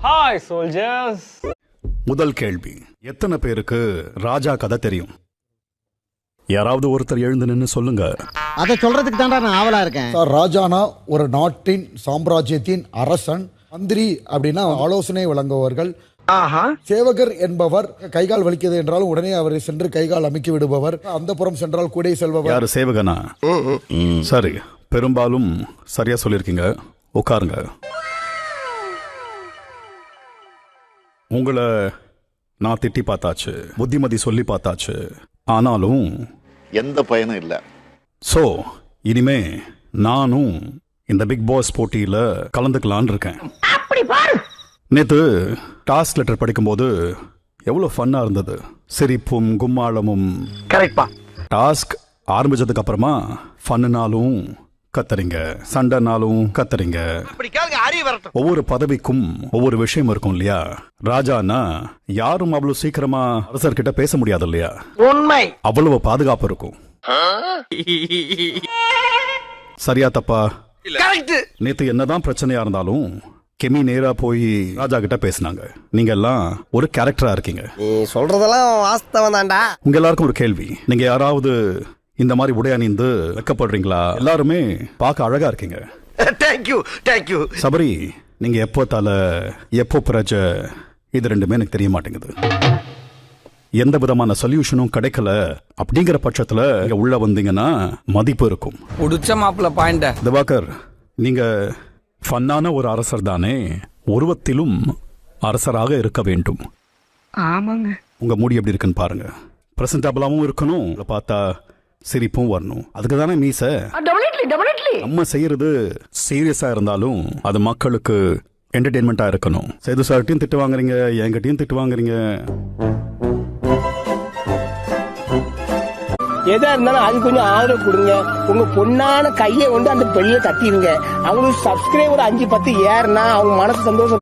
Hi soldiers. முதல் கேள்வி, எத்தனை பேருக்கு ராஜா கதை தெரியும்? யாராவது ஒருத்தர் எழுந்து நின்னு சொல்லுங்க. அதை சொல்றதுக்கு தான்டா நான் ஆவலா இருக்கேன். ராஜானா ஒரு நாட்டின் சாம்ராஜ்யத்தின் அரசன். மந்திரி அப்படின்னா ஆலோசனை வழங்குபவர்கள். சேவகர் என்பவர் கைகால் வலிக்கிறது என்றாலும் உடனே அவரை சென்று கைகால் அமுக்கி விடுபவர். அந்த புறம் சென்றால் கூட செல்பவர். யாரு சேவகனா? சரி, பெரும்பாலும் சரியா சொல்லிருக்கீங்க. உட்காருங்க. உங்களை நான் திட்டி பார்த்தாச்சு, புத்திமதி சொல்லி பார்த்தாச்சு, ஆனாலும் எந்த பயனும் இல்லை. சோ இனிமே நானும் இந்த பிக் பாஸ் போட்டியில கலந்துக்கலான் இருக்கேன். நேத்து டாஸ்க் லெட்டர் படிக்கும்போது எவ்வளவு ஃபன்னா இருந்தது. சிரிப்பும் கும்மாளமும். டாஸ்க் ஆரம்பிச்சதுக்கு அப்புறமா ஃபன்னுனாலும் கத்துறீங்க, சண்டைனாலும் கத்துறீங்க. ஒவ்வொரு பதவிக்கும் ஒவ்வொரு விஷயம் இருக்கும் இல்லையா? ராஜானா யாரும் அவ்வளவு சீக்கிரமா அரசர்கிட்ட பேச முடியாது இல்லையா? உண்மை. அவ்வளவு பாதுகாப்பு இருக்கும். சரியா தப்பா? நேத்து என்னதான் பிரச்சனையா இருந்தாலும் கெமி நேரா போய் ராஜா கிட்ட பேசினாங்க. நீங்க எல்லாம் ஒரு கேரக்டரா இருக்கீங்க. நீ சொல்றதெல்லாம் வாஸ்தவம் தான்டா. உங்க எல்லாருக்கும் ஒரு கேள்வி, நீங்க யாராவது இந்த மாதிரி உடை அணிந்து வெக்கப்படுறீங்களா? எல்லாருமே பார்க்க அழகா இருக்கீங்க. தேங்க்யூ. சபரி, நீங்க எப்போ தலை எப்போ பிரஜ, இது ரெண்டுமே எனக்கு தெரிய மாட்டேங்குது. எந்த விதமான சொல்யூஷனும் கிடைக்கல அப்படிங்கிற பட்சத்துல இங்க உள்ள வந்தீங்கன்னா மதிப்பு இருக்கும். புடிச்ச மாப்பிள்ள பாயிண்ட. திவாகர், நீங்க ஃபன்னான ஒரு அரசர் தானே, உருவத்திலும் அரசராக இருக்க வேண்டும். ஆமாங்க. உங்க மூடி எப்படி இருக்குன்னு பாருங்க. பிரசன்டபிளாவும் இருக்கணும், பார்த்தா சிரிப்பும் வரணும். அதுக்கு தானே மீச. நம்ம செய்யறது சீரியஸா இருந்தாலும் அது மக்களுக்கு என்டர்டெயின்மெண்டா இருக்கணும். சேது சார்ட்டையும் திட்டு வாங்குறீங்க, என்கிட்டயும் திட்டு வாங்குறீங்க. எதா இருந்தாலும் அது கொஞ்சம் ஆதரவு கொடுங்க. உங்க பொண்ணான கையை கொண்டு அந்த பெண்ணில தட்டிடுங்க. அவங்களுக்கு சப்ஸ்கிரைபர் 5-10 ஏறுனா அவங்க மனசு சந்தோஷம்.